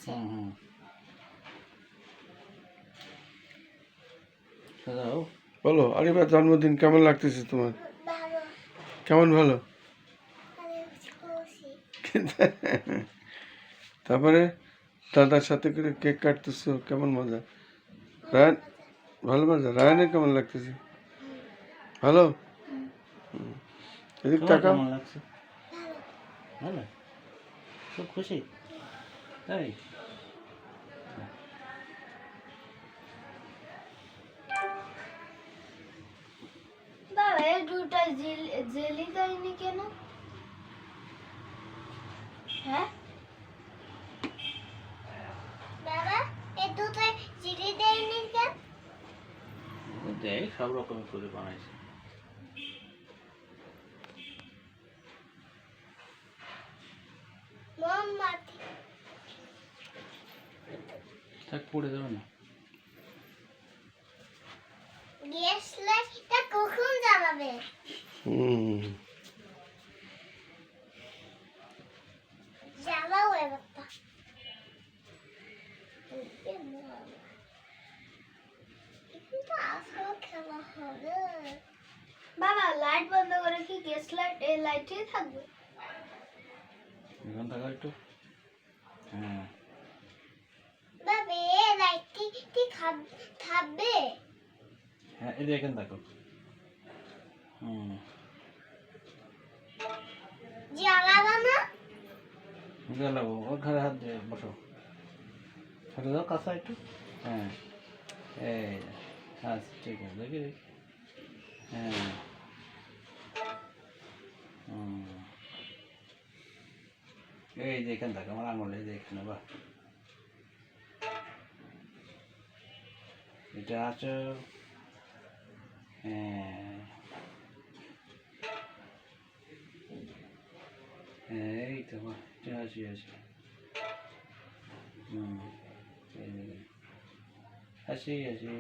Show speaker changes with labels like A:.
A: লাগছে।
B: বলো আরিফার জন্মদিন কেমন লাগতেছে তোমার?
A: ভালো।
B: কেমন ভালো?
A: আমি খুশি।
B: তারপরে দাদার সাথে করে কেক কাটতেছো, কেমন মজা? রায়ান ভালো মজা। রায়ানের কেমন লাগতেছে? ভালো। এদিক টাকা
C: কেমন লাগছে? ভালো, খুব খুশি তাই?
A: বাবা এই দুটা জেলি দেয়নি কেন? হ্যাঁ বাবা এই দুটো জেলি দেয়নি কেন?
C: দেখ সব রকমের করে বানাইছে।
A: মোমবাতি
C: থাক পড়ে যাবে না।
A: গ্যাস লাইটটা কখন জ্বালাবে? জ্বালাও এবারটা। বাবা লাইট বন্ধ করে কি গ্যাস লাইট এই লাইটেই থাকবে?
C: এখন থাকা একটু। হ্যাঁ
A: বাবা এই লাইটটি কি থাকবে?
C: হ্যাঁ এই দেখেন থাকো।
A: জ্বালাবা না?
C: জ্বালাবো, ওর ঘরে হাত দিয়ে বসো। ছেড়ে দাও কাছে একটু। হ্যাঁ এই আচ্ছা ঠিক আছে, দেখি দেখি। হ্যাঁ এই যে এখানে থাকো, আমার আঙুল এই যে এখানে। বাহ, এটা আছো। হ্যাঁ এই তো, বাহ, এটা হাসি হাসি। এই যে হাসি হাসি।